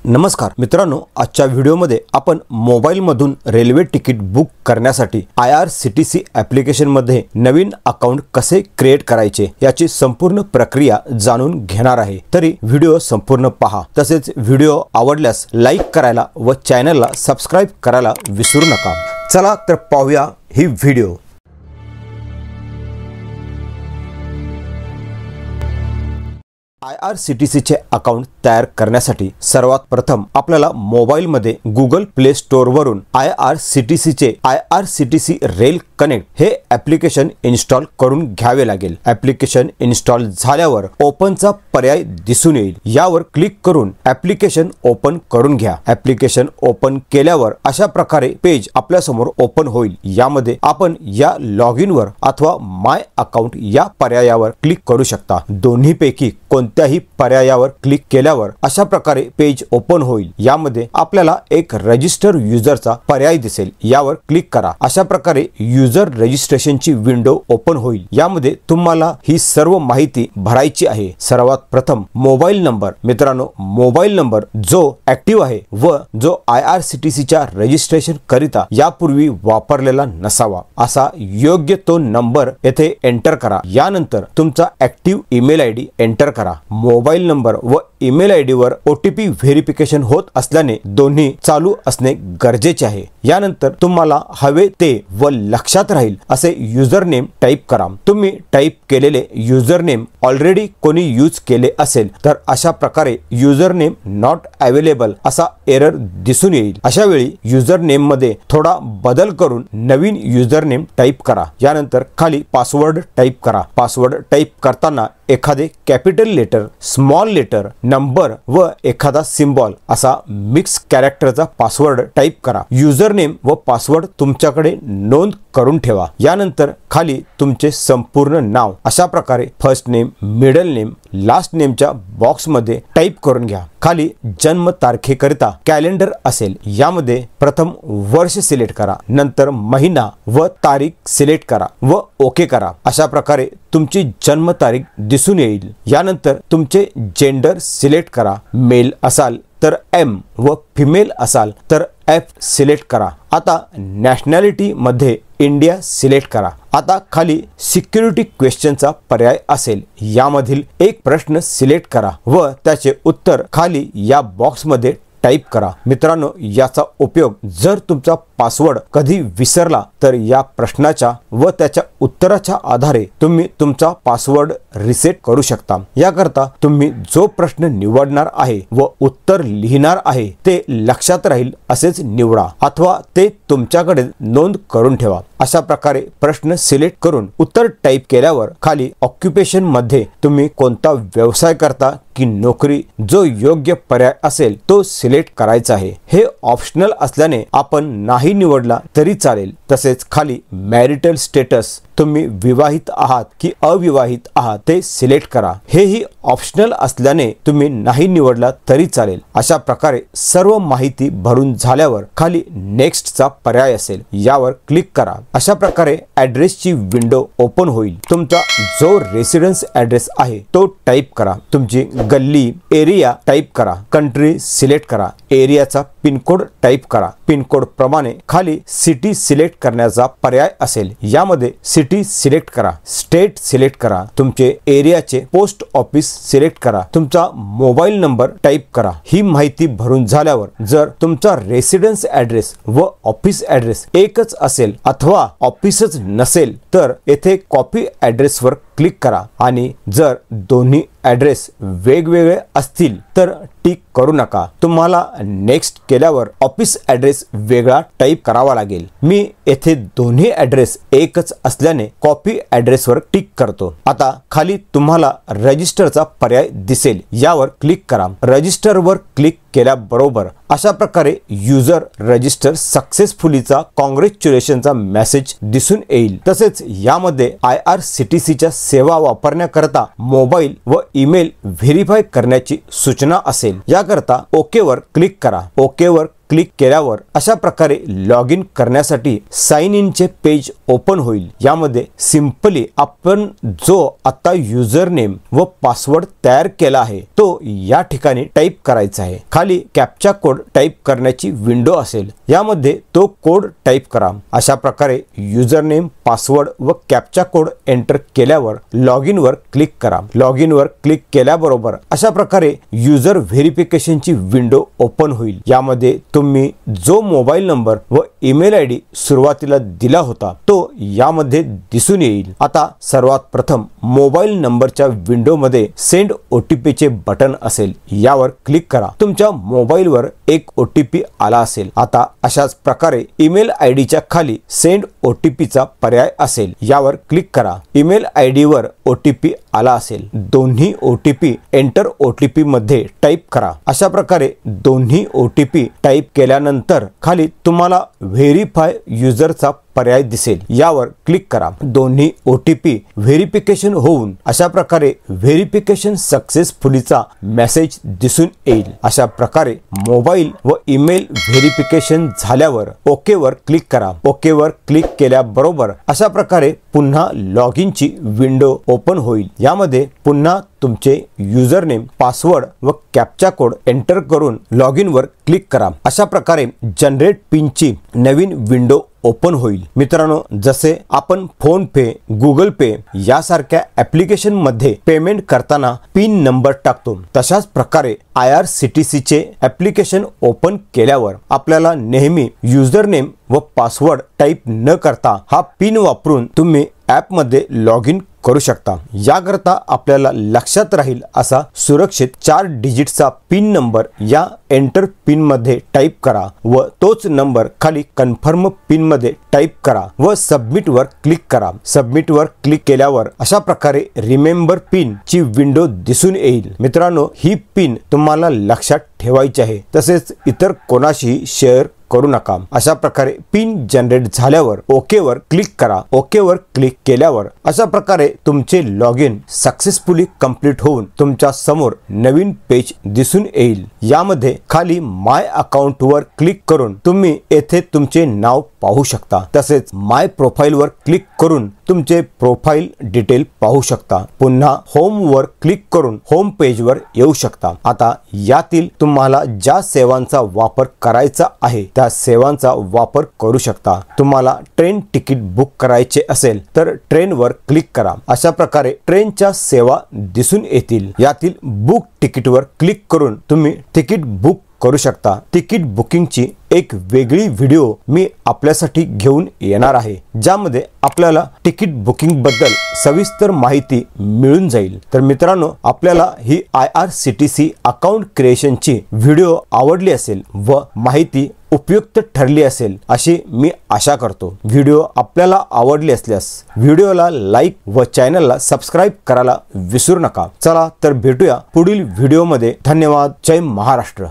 नमस्कार मित्रांनो, आजच्या व्हिडिओमध्ये आपण मोबाईल मधून रेल्वे तिकीट बुक करण्यासाठी IRCTC ॲप्लिकेशन मध्ये नवीन अकाउंट कसे क्रिएट करायचे याची संपूर्ण प्रक्रिया जाणून घेणार आहे। तरी व्हिडिओ संपूर्ण पहा। तसेच व्हिडिओ आवडल्यास लाईक करायला व चॅनलला सबस्क्राइब करायला विसरू नका। चला तर पाहूया ही व्हिडिओ। IRCTC चे अकाउंट तयार करण्यासाठी सर्वात प्रथम आपल्याला मोबाईल मध्ये Google Play Store वरून IRCTC चे IRCTC रेल कनेक्ट हे ॲप्लिकेशन इन्स्टॉल करून घ्यावे लागेल। ॲप्लिकेशन इन्स्टॉल झाल्यावर ओपनचा पर्याय दिसून येईल। यावर क्लिक करून ॲप्लिकेशन ओपन करून घ्या। ॲप्लिकेशन ओपन केल्यावर अशा प्रकारे पेज आपल्या समोर ओपन होईल। यामध्ये आपण या लॉगिन वर अथवा माय अकाउंट या पर्यायावर क्लिक करू शकता। दोन्हीपैकी कोणत्याही पर्यायावर क्लिक केल्यावर अशा प्रकारे पेज ओपन होईल। यामध्ये आपल्याला एक रजिस्टर युजरचा पर्याय दिसेल। यावर क्लिक करा। अशा प्रकारे युजर रजिस्ट्रेशनची विंडो ओपन होईल। यामध्ये तुम्हाला ही सर्व माहिती भरायची आहे। सर्वात प्रथम मोबाईल नंबर, मित्रांनो मोबाईल नंबर जो ऍक्टिव्ह आहे व जो IRCTC च्या रजिस्ट्रेशन करिता यापूर्वी वापरलेला नसावा असा योग्य तो नंबर येथे एंटर करा। यानंतर तुमचा ऍक्टिव्ह ईमेल आयडी एंटर करा। मोबाईल नंबर व ईमेल आयडी वर OTP व्हेरिफिकेशन होत असल्याने दोन्ही चालू असणे गरजेचे आहे। यानंतर तुम्हाला हवे ते व लक्षात राहील असे युजर नेम टाइप करा। तुम्ही टाइप केलेले युजर नेम ऑलरेडी कोणी यूज केले असेल तर अशा प्रकारे युजर नेम नॉट अवेलेबल असा एरर दिसून येईल। अशा वेळी युजर नेम मध्ये थोडा बदल करून नवीन युजर नेम टाइप करा। यानंतर खाली पासवर्ड टाइप करा। पासवर्ड टाइप करताना एखादे capital letter, small letter, number व एखादा सिम्बॉल असा मिक्स कॅरेक्टरचा पासवर्ड टाइप करा। युजर नेम व पासवर्ड तुमच्याकडे नोंद करून ठेवा। यानंतर खाली तुमचे संपूर्ण नाव अशा प्रकारे first name, middle name, last नेमच्या बॉक्स मध्ये टाइप करून घ्या। खाली जन्म तारखेकरिता कॅलेंडर असेल। यामध्ये प्रथम वर्ष सिलेक्ट करा, नंतर महिना व तारीख सिलेक्ट करा व ओके करा। अशा प्रकारे तुमची जन्म तारीख दिसून येईल। यानंतर तुमचे जेंडर सिलेक्ट करा। मेल असाल तर M व फिमेल असाल तर F सिलेक्ट करा। आता नॅशनॅलिटी मध्ये इंडिया सिलेक्ट करा। आता खाली सिक्युरिटी क्वेश्चनचा पर्याय असेल। यामधील एक प्रश्न सिलेक्ट करा व त्याचे उत्तर खाली या बॉक्स मध्ये टाइप करा। मित्रांनो, याचा उपयोग जर तुमचा पासवर्ड कधी विसरला तर या प्रश्नाच्या व त्याच्या उत्तराच्या आधारे तुम्ही तुमचा पासवर्ड रिसेट करू शकता। याकरता तुम्ही जो प्रश्न निवडणार आहे व उत्तर लिहिणार आहे ते लक्षात राहील असेच निवडा अथवा ते तुमच्याकडे नोंद करून ठेवा। अशा प्रकारे प्रश्न सिलेक्ट करून उत्तर टाइप केल्यावर खाली ऑक्युपेशन मध्ये तुम्ही कोणता व्यवसाय करता की नोकरी, जो योग्य पर्याय असेल तो सिलेक्ट करायचा आहे। हे ऑप्शनल असल्याने आपण नाही निवडला तरी चालेल। तसेच खाली मॅरिटल स्टेटस, तुम्ही विवाहित आहात की अविवाहित आहात ते सिलेक्ट करा। हेही ऑप्शनल असल्याने तुम्ही नाही निवडला तरी चालेल। अशा प्रकारे सर्व माहिती भरून झाल्यावर खाली नेक्स्ट चा पर्याय असेल। यावर क्लिक करा। अशा प्रकारे ॲड्रेसची विंडो ओपन होईल। तुमचा जो रेसिडेन्स ॲड्रेस आहे तो टाइप करा। तुमची गल्ली, एरिया टाइप करा। कंट्री सिलेक्ट करा। एरियाचा पिनकोड टाइप करा। पिनकोड प्रमाणे खाली सिटी सिलेक्ट करण्याचा पर्याय असेल। यामध्ये सिटी सिलेक्ट करा। स्टेट सिलेक्ट करा। तुमचे एरियाचे पोस्ट ऑफिस सिलेक्ट करा। तुमचा मोबाईल नंबर टाइप करा। ही माहिती भरून झाल्यावर जर तुमचा रेसिडेन्स ॲड्रेस व ऑफिस ॲड्रेस एकच असेल अथवा ऑफिसच नसेल तर येथे कॉपी ॲड्रेस वर क्लिक करा आणि जर दोन्ही ॲड्रेस वेगवेगळे असतील तर टिक करू नका। तुम्हाला नेक्स्ट केल्यावर ऑफिस ॲड्रेस वेगळा टाइप करावा लागेल। मी येथे दोन्ही ॲड्रेस एकच असल्याने कॉपी ॲड्रेस वर टिक करतो। आता खाली तुम्हाला रजिस्टरचा पर्याय दिसेल। यावर क्लिक करा। रजिस्टर वर क्लिक केल्याबरोबर अशा प्रकारे युजर रजिस्टर सक्सेसफुलीचा कॉंग्रॅच्युलेशनचा मेसेज दिसून येईल। तसेच यामध्ये IRCTC च्या सेवा वापरण्याकरता मोबाईल व ईमेल व्हेरीफाय करण्याची सूचना असेल। याकरता ओके वर क्लिक करा। ओके वर क्लिक केल्यावर अशा प्रकारे लॉग इन करण्यासाठी साइन इन चे पेज ओपन होईल। यामध्ये सिंपली आपण जो आता युजर नेम व पासवर्ड तयार केला आहे तो या ठिकाणी टाइप करायचा आहे। खाली कॅप्चा कोड टाइप करण्याची विंडो असेल, यामध्ये तो कोड टाइप करा। अशा प्रकारे युजर नेम, पासवर्ड व कॅप्चा कोड एंटर केल्यावर लॉग इन वर क्लिक करा। लॉग इन वर क्लिक केल्याबरोबर अशा प्रकारे युजर व्हेरिफिकेशनची विंडो ओपन होईल। यामध्ये तुम्ही जो मोबाईल नंबर व ईमेल आयडी सुरुवातीला दिला होता तो यामध्ये दिसून येईल। आता सर्वात प्रथम मोबाईल नंबरच्या विंडो मध्ये सेंड ओटीपी चे बटन असेल, यावर क्लिक करा। तुमच्या मोबाईल वर एक ओटीपी आला असेल। आता अशाच प्रकारे ईमेल आयडीच्या खाली सेंड ओटीपी चा पर्याय असेल, यावर क्लिक करा। ईमेल आयडी वर ओटीपी आला असेल, दोन्ही ओटीपी एंटर ओटीपी मध्ये टाइप करा। अशा प्रकारे दोन्ही ओटीपी टाइप केल्यानंतर खाली तुम्हाला व्हेरीफाय युजरचा पर्याय दिसेल, यावर क्लिक करा। दोन्ही ओटीपी व्हेरिफिकेशन होऊन अशा प्रकारे व्हेरिफिकेशन सक्सेसफुलीचा मेसेज दिसून येईल। अशा प्रकारे मोबाईल व ईमेल व्हेरिफिकेशन झाल्यावर ओके वर क्लिक करा। ओके वर क्लिक केल्याबरोबर अशा प्रकारे पुन्हा लॉग इन ची विंडो ओपन होईल। यामध्ये पुन्हा तुमचे युजर नेम, पासवर्ड व कॅप्चा कोड एंटर करून लॉग इन वर क्लिक करा। अशा प्रकारे जनरेट पिन ची नवीन विंडो ओपन होईल। मित्रांनो, जसे आपण फोन पे, गुगल पे यासारख्या ऍप्लिकेशन मध्ये पेमेंट करताना पिन नंबर टाकतो, तशाच प्रकारे IRCTC चे ऍप्लिकेशन ओपन केल्यावर आपल्याला नेहमी युजर नेम व पासवर्ड टाइप न करता हा पिन वापरून तुम्ही ॲप मध्ये लॉग इन करू शकता। याकरता आपल्याला लक्षात राहील असा सुरक्षित 4 डिजिटचा पिन नंबर या एंटर पिन मध्ये टाइप करा व तोच नंबर खाली कन्फर्म पिन मध्ये टाइप करा व सबमिट वर क्लिक करा। सबमिट वर क्लिक केल्यावर अशा प्रकारे रिमेंबर पिन ची विंडो दिसून येईल। मित्रांनो, ही पिन तुम्हाला लक्षात ठेवायची आहे, तसेच इतर कोणाशी शेअर करू नका। अशा प्रकारे पिन जनरेट झाल्यावर ओके वर क्लिक करा। ओके वर क्लिक केल्यावर अशा प्रकारे तुमचे लॉग इन सक्सेसफुली कंप्लीट होऊन तुमच्या समोर नवीन पेज दिसून येईल। यामध्ये खाली माय अकाउंट वर क्लिक करून तुम्ही येथे तुमचे नाव पाहू शकता, तसेच माय प्रोफाइल वर क्लिक करून तुमचे प्रोफाइल डिटेल पाहू शकता। पुन्हा होम वर क्लिक करून होम पेज वर येऊ शकता। आता यातील तुम्हाला ज्या सेवांचा वापर करायचा आहे त्या सेवांचा वापर करू शकता। तुम्हाला ट्रेन तिकीट बुक करायचे असेल तर ट्रेन वर क्लिक करा। अशा प्रकारे ट्रेनच्या सेवा दिसून येतील। यातील बुक तिकीट वर क्लिक करून तुम्ही तिकीट बुक करू शकता। तिकीट बुकिंगची एक वेगळी व्हिडिओ मी आपल्यासाठी घेऊन येणार आहे, ज्यामध्ये आपल्याला तिकीट बुकिंग बद्दल सविस्तर माहिती मिळून जाईल। तर मित्रांनो, आपल्याला ही IRCTC अकाउंट क्रिएशनची व्हिडिओ आवडली असेल व माहिती उपयुक्त ठरली असेल अशी मी आशा करतो। व्हिडिओ आपल्याला आवडली असल्यास व्हिडिओला लाईक व चॅनलला सबस्क्राइब करायला विसरू नका। चला तर भेटूया पुढील व्हिडिओमध्ये। धन्यवाद। जय महाराष्ट्र।